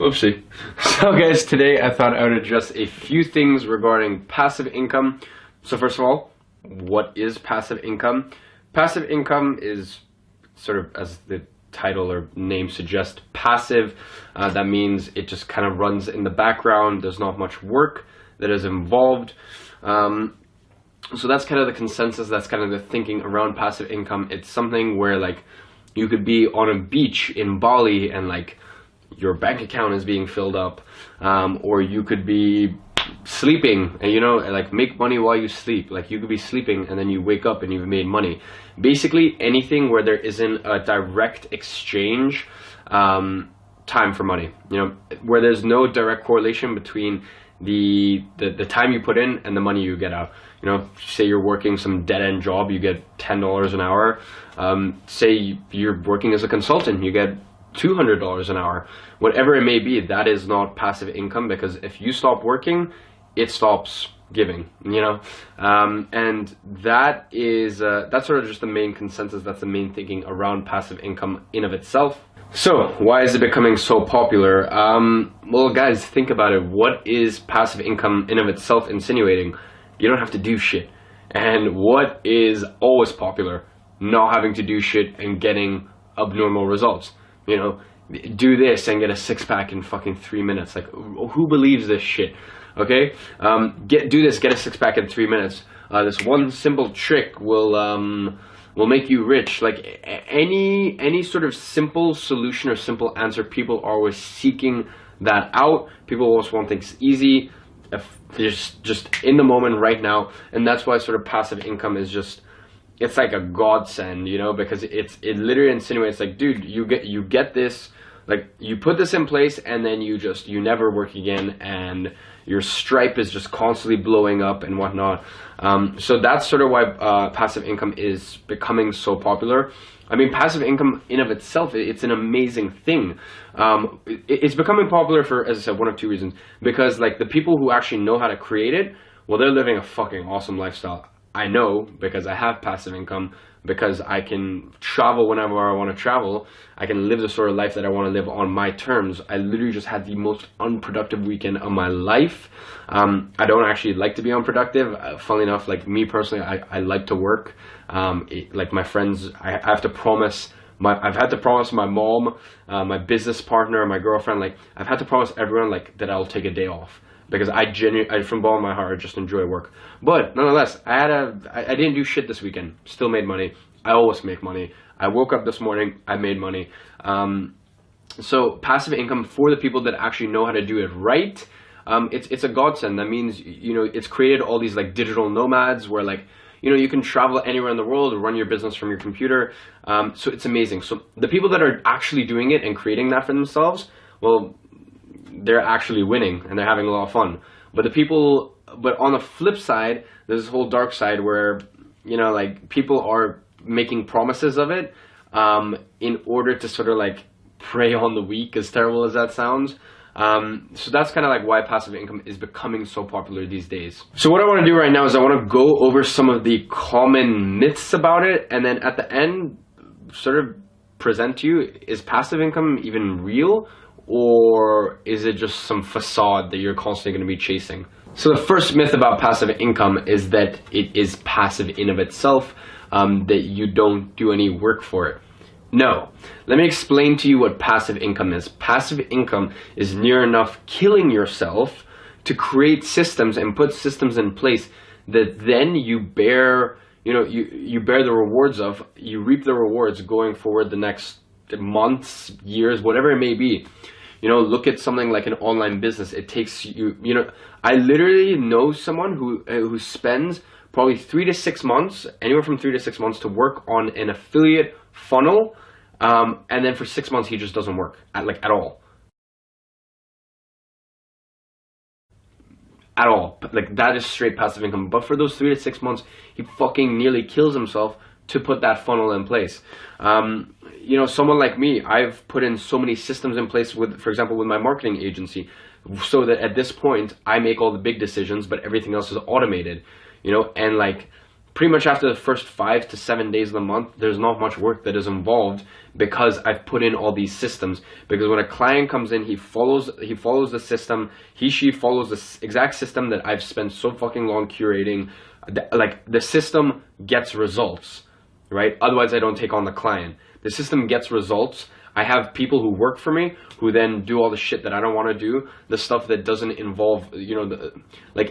Whoopsie. So guys, today I thought I would address a few things regarding passive income. So first of all, what is passive income? Passive income is sort of, as the title or name suggests, passive. That means it just kind of runs in the background. There's not much work that is involved. So that's kind of the consensus. That's kind of the thinking around passive income. It's something where like you could be on a beach in Bali and like your bank account is being filled up, or you could be sleeping and like make money while you sleep. Like you could be sleeping and then you wake up and you've made money. Basically anything where there isn't a direct exchange time for money, where there's no direct correlation between the time you put in and the money you get out. Say you're working some dead-end job, you get $10 an hour. Say you're working as a consultant, you get $200 an hour. Whatever it may be, that is not passive income, because if you stop working, it stops giving, and that is that's sort of just the main consensus. That's the main thinking around passive income in of itself. So why is it becoming so popular? Well guys, think about it. What is passive income in of itself insinuating? You don't have to do shit. And what is always popular? Not having to do shit and getting abnormal results. Do this and get a six-pack in fucking 3 minutes. Like, who believes this shit? Okay, do this, get a six-pack in 3 minutes. This one simple trick will make you rich. Like any sort of simple solution or simple answer, people are always seeking that out. People always want things easy, if just in the moment right now. And that's why sort of passive income is just, it's like a godsend, because it literally insinuates like, dude, you get this, like you put this in place and then you never work again, and your Stripe is just constantly blowing up and whatnot. So that's sort of why passive income is becoming so popular. I mean, passive income in of itself, it's an amazing thing. It's becoming popular for, as I said, one of two reasons. Because like the people who actually know how to create it, well, they're living a fucking awesome lifestyle. I know, because I have passive income, because I can travel whenever I want to travel. I can live the sort of life that I want to live on my terms. I literally just had the most unproductive weekend of my life. I don't actually like to be unproductive. Funnily enough, like me personally, I like to work. Like my friends, I've had to promise my mom, my business partner, my girlfriend, like I've had to promise everyone like that I'll take a day off. Because I from the bottom of my heart, I just enjoy work. But nonetheless, I didn't do shit this weekend. Still made money. I always make money. I woke up this morning, I made money. So passive income, for the people that actually know how to do it right, it's a godsend. That means, it's created all these like digital nomads where like, you can travel anywhere in the world, run your business from your computer. So it's amazing. So the people that are actually doing it and creating that for themselves, well, they're actually winning and they're having a lot of fun. But on the flip side, there's this whole dark side where, like people are making promises of it in order to sort of like prey on the weak, as terrible as that sounds. So that's kind of like why passive income is becoming so popular these days. So what I want to do right now is I want to go over some of the common myths about it, and then at the end sort of present to you, is passive income even real? Or is it just some facade that you're constantly going to be chasing? So the first myth about passive income is that it is passive in of itself, that you don't do any work for it. No. Let me explain to you what passive income is. Passive income is near enough killing yourself to create systems and put systems in place that then you bear, you bear the rewards of, you reap the rewards going forward the next months, years, whatever it may be. Look at something like an online business. It takes you, I literally know someone who spends probably 3 to 6 months, anywhere from 3 to 6 months, to work on an affiliate funnel, and then for 6 months he just doesn't work at all. At all. Like that is straight passive income. But for those 3 to 6 months, he fucking nearly kills himself to put that funnel in place. Someone like me, I've put in so many systems in place for example, with my marketing agency, so that at this point I make all the big decisions, but everything else is automated, and like pretty much after the first 5 to 7 days of the month, there's not much work that is involved because I've put in all these systems. Because when a client comes in, he follows the system. She follows the exact system that I've spent so fucking long curating. Like, the system gets results, right? Otherwise, I don't take on the client. The system gets results. I have people who work for me who then do all the shit that I don't want to do, the stuff that doesn't involve, you know,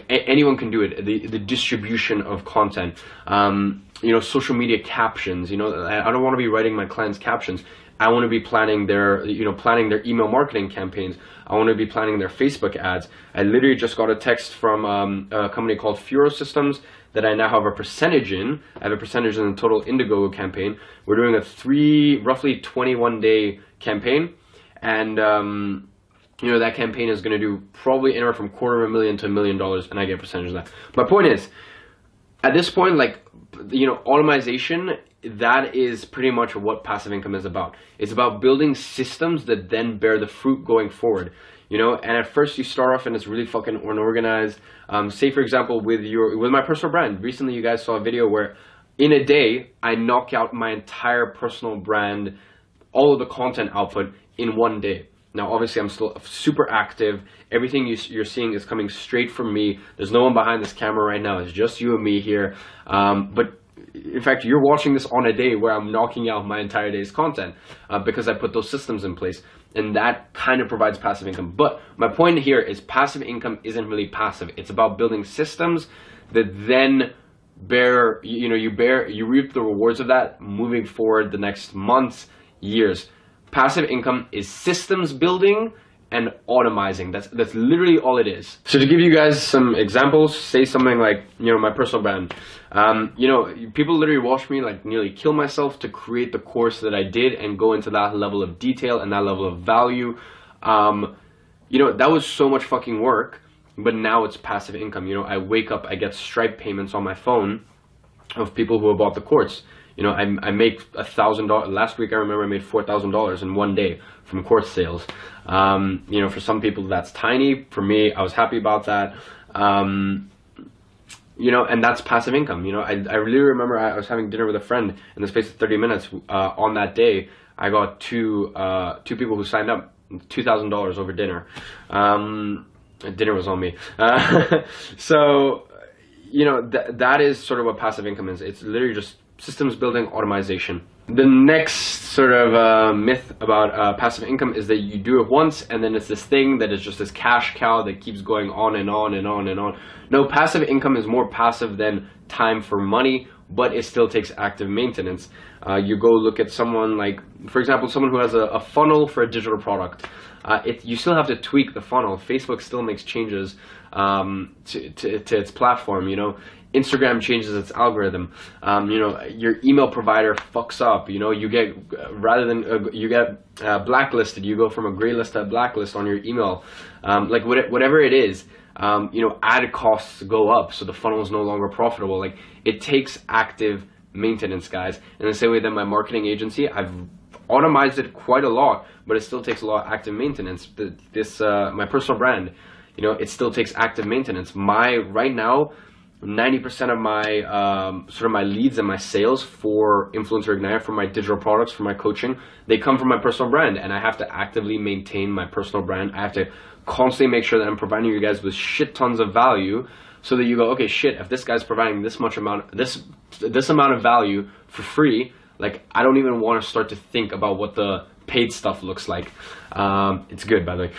anyone can do it. The distribution of content, you know, social media captions. You know, I don't want to be writing my clients' captions. I want to be planning their, you know, planning their email marketing campaigns. I want to be planning their Facebook ads. I literally just got a text from a company called Furo Systems that I now have a percentage in. I have a percentage in the total Indiegogo campaign. We're doing a roughly 21-day campaign, and you know, that campaign is going to do probably anywhere from $250,000 to $1 million, and I get a percentage of that. My point is, at this point, like, you know, automation, that is pretty much what passive income is about. It's about building systems that then bear the fruit going forward. You know, and at first you start off and it's really fucking unorganized. Say for example, with my personal brand. Recently you guys saw a video where in a day I knock out my entire personal brand, all of the content output in one day. Now obviously I'm still super active. Everything you're seeing is coming straight from me. There's no one behind this camera right now. It's just you and me here. But in fact, you're watching this on a day where I'm knocking out my entire day's content because I put those systems in place, and that kind of provides passive income. But my point here is passive income isn't really passive. It's about building systems that then you reap the rewards of that moving forward the next months, years. Passive income is systems building and automizing. That's literally all it is. So to give you guys some examples, say something like, you know, my personal brand. You know, people literally watch me like nearly kill myself to create the course that I did and go into that level of detail and that level of value. You know, that was so much fucking work, but now it's passive income. You know, I wake up, I get Stripe payments on my phone of people who have bought the course. You know, I make $1,000. Last week I remember I made $4,000 in one day from course sales. You know, for some people that's tiny. For me, I was happy about that. You know, and that's passive income. You know, I really remember I was having dinner with a friend in the space of 30 minutes. On that day, I got two people who signed up, $2,000 over dinner. Dinner was on me. So, you know, that is sort of what passive income is. It's literally just systems building, automation. The next sort of myth about passive income is that you do it once and then it's this thing that is just this cash cow that keeps going on and on and on and on. No, passive income is more passive than time for money, but it still takes active maintenance. You go look at someone like, for example, someone who has a funnel for a digital product. You still have to tweak the funnel. Facebook still makes changes to its platform, you know. Instagram changes its algorithm. You know, your email provider fucks up. You know, you get blacklisted. You go from a gray list to a blacklist on your email. Like whatever it is, you know, ad costs go up, so the funnel is no longer profitable. Like, it takes active maintenance, guys. In the same way that my marketing agency, I've automized it quite a lot, but it still takes a lot of active maintenance. My personal brand, you know, it still takes active maintenance. Right now, 90% of my sort of my leads and my sales for Influencer Ignite, for my digital products, for my coaching, they come from my personal brand, and I have to actively maintain my personal brand. I have to constantly make sure that I'm providing you guys with shit tons of value, so that you go, okay, shit, if this guy's providing this amount of value for free, like, I don't even want to start to think about what the paid stuff looks like. It's good, by the way.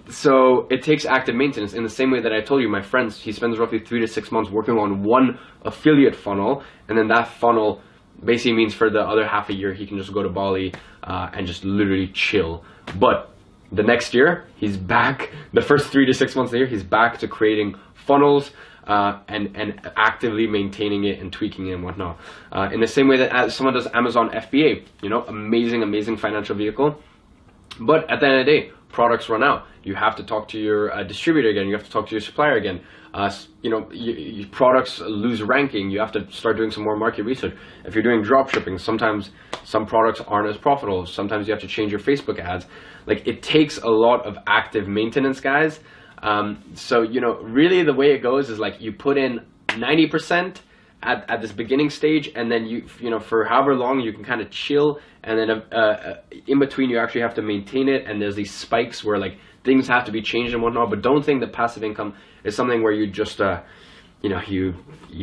So it takes active maintenance. In the same way that I told you, my friend, he spends roughly 3 to 6 months working on one affiliate funnel, and then that funnel basically means for the other half a year he can just go to Bali and just literally chill. But the next year he's back. The first 3 to 6 months of the year he's back to creating funnels and actively maintaining it and tweaking it and whatnot. In the same way that someone does Amazon FBA, you know, amazing financial vehicle. But at the end of the day, products run out. You have to talk to your distributor again. You have to talk to your supplier again. You know, your products lose ranking. You have to start doing some more market research. If you're doing drop shipping, sometimes some products aren't as profitable. Sometimes you have to change your Facebook ads. Like, it takes a lot of active maintenance, guys. So, you know, really the way it goes is like you put in 90% at this beginning stage, and then you know, for however long you can kind of chill, and then in between you actually have to maintain it, and there's these spikes where like things have to be changed and whatnot. But don't think that passive income is something where you just you know, you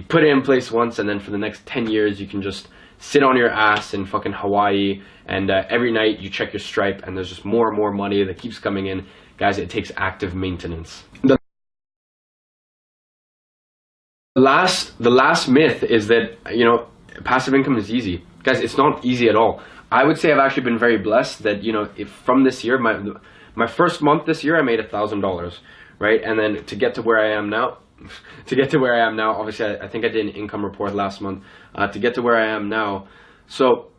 put it in place once, and then for the next 10 years you can just sit on your ass in fucking Hawaii, and every night you check your Stripe and there's just more and more money that keeps coming in. Guys, it takes active maintenance. The last myth is that, you know, passive income is easy. Guys, it's not easy at all. I would say I've actually been very blessed that, you know, if from this year, my first month this year I made $1,000, right? And then to get to where I am now, obviously I think I did an income report last month, to get to where I am now. So,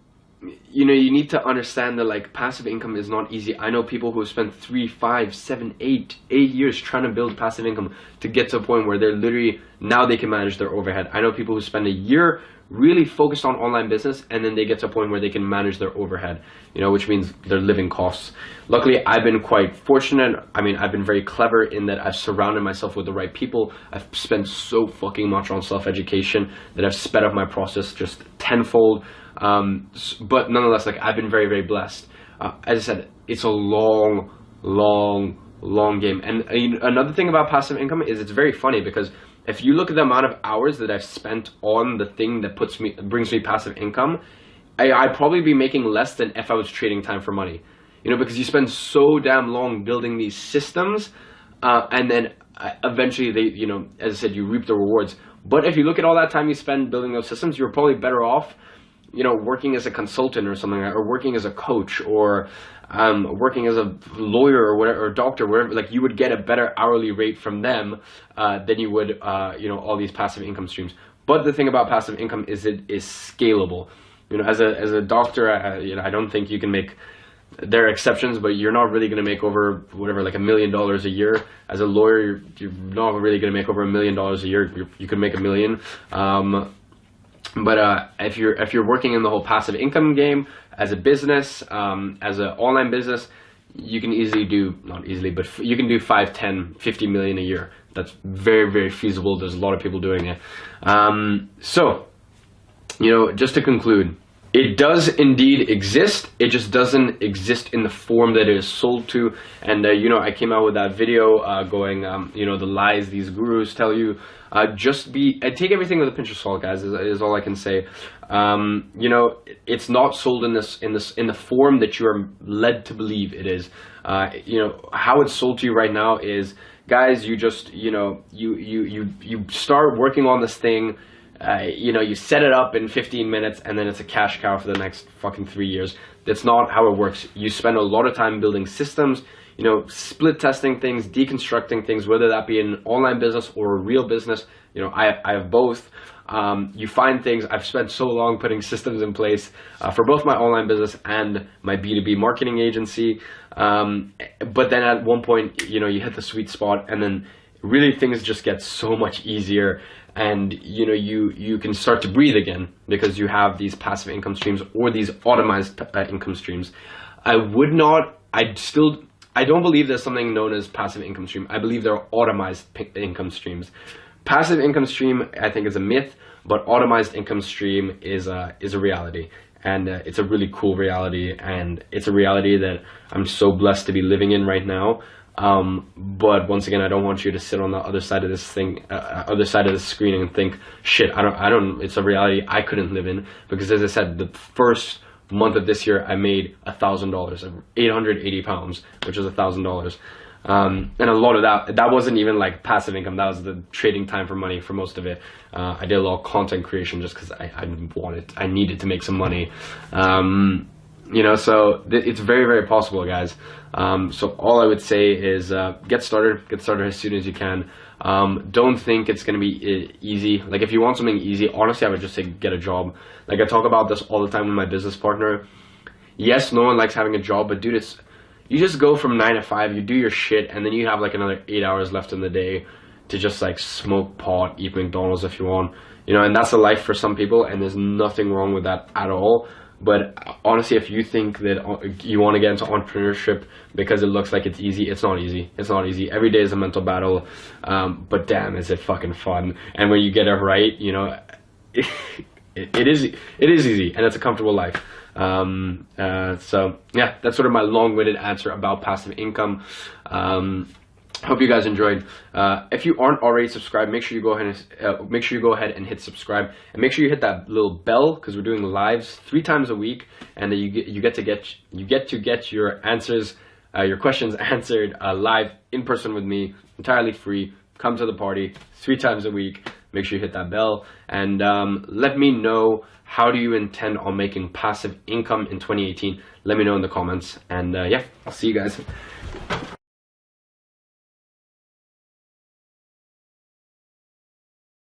you know, you need to understand that like passive income is not easy. I know people who have spent 3, 5, 7, 8 years trying to build passive income to get to a point where they're literally, now they can manage their overhead. I know people who spend a year really focused on online business, and then they get to a point where they can manage their overhead, you know, which means their living costs. Luckily, I've been quite fortunate. I mean, I've been very clever in that I've surrounded myself with the right people. I've spent so fucking much on self-education that I've sped up my process just tenfold. But nonetheless, like, I've been very, very blessed. As I said, it's a long game. And another thing about passive income is it's very funny, because if you look at the amount of hours that I've spent on the thing that brings me passive income, I'd probably be making less than if I was trading time for money. You know, because you spend so damn long building these systems, and then eventually they, you know, as I said, you reap the rewards. But if you look at all that time you spend building those systems, you're probably better off, you know, working as a consultant or something, or working as a coach, or working as a lawyer or whatever, or doctor, whatever. Like, you would get a better hourly rate from them than you would, you know, all these passive income streams. But the thing about passive income is it is scalable. You know, as a doctor, you know, I don't think you can make. There are exceptions, but you're not really going to make over whatever, like $1 million a year. As a lawyer, you're not really going to make over $1 million a year. You could make $1 million. But if you're working in the whole passive income game as a business, as an online business, you can easily do, not easily, but you can do 5, 10, 50 million a year. That's very, very feasible. There's a lot of people doing it. So, you know, just to conclude, it does indeed exist. It just doesn't exist in the form that it is sold to. And, you know, I came out with that video going, you know, the lies these gurus tell you. Take everything with a pinch of salt, guys, is all I can say. You know, it's not sold in the form that you are led to believe it is. You know, how it's sold to you right now is, guys, you just, you know, you start working on this thing. You know, you set it up in 15 minutes, and then it's a cash cow for the next fucking 3 years. That's not how it works. You spend a lot of time building systems, you know, split testing things, deconstructing things, whether that be an online business or a real business. You know, I have both. You find things. I've spent so long putting systems in place for both my online business and my B2B marketing agency. But then at one point, you know, you hit the sweet spot, and then really things just get so much easier. And, you know, you can start to breathe again because you have these passive income streams or these automized income streams. I don't believe there's something known as passive income stream. I believe there are automized income streams. Passive income stream, I think, is a myth, but automized income stream is a reality. And it's a really cool reality, and it's a reality that I'm so blessed to be living in right now. But once again, I don't want you to sit on the other side of this thing, other side of the screen, and think, shit, it's a reality I couldn't live in. Because as I said, the first month of this year, I made $1,000, 880 pounds, which is $1,000. And a lot of that wasn't even like passive income. That was the trading time for money for most of it. I did a lot of content creation just because I needed to make some money. You know, so it's very, very possible, guys. So all I would say is get started as soon as you can. Don't think it's going to be easy. Like, if you want something easy, honestly, I would just say get a job. Like, I talk about this all the time with my business partner. Yes, no one likes having a job, but dude, you just go from 9 to 5, you do your shit, and then you have like another 8 hours left in the day to just like smoke pot, eat McDonald's if you want. You know, and that's a life for some people, and there's nothing wrong with that at all. But honestly, if you think that you want to get into entrepreneurship because it looks like it's easy, it's not easy. It's not easy. Every day is a mental battle. But damn, is it fucking fun. And when you get it right, you know, it is easy, and it's a comfortable life. So yeah, that's sort of my long-winded answer about passive income. Hope you guys enjoyed. If you aren't already subscribed, make sure you go ahead and hit subscribe, and make sure you hit that little bell, because we're doing lives 3 times a week, and you get to get your answers, your questions answered live in person with me, entirely free. Come to the party 3 times a week. Make sure you hit that bell, and let me know, how do you intend on making passive income in 2018? Let me know in the comments, and yeah, I'll see you guys.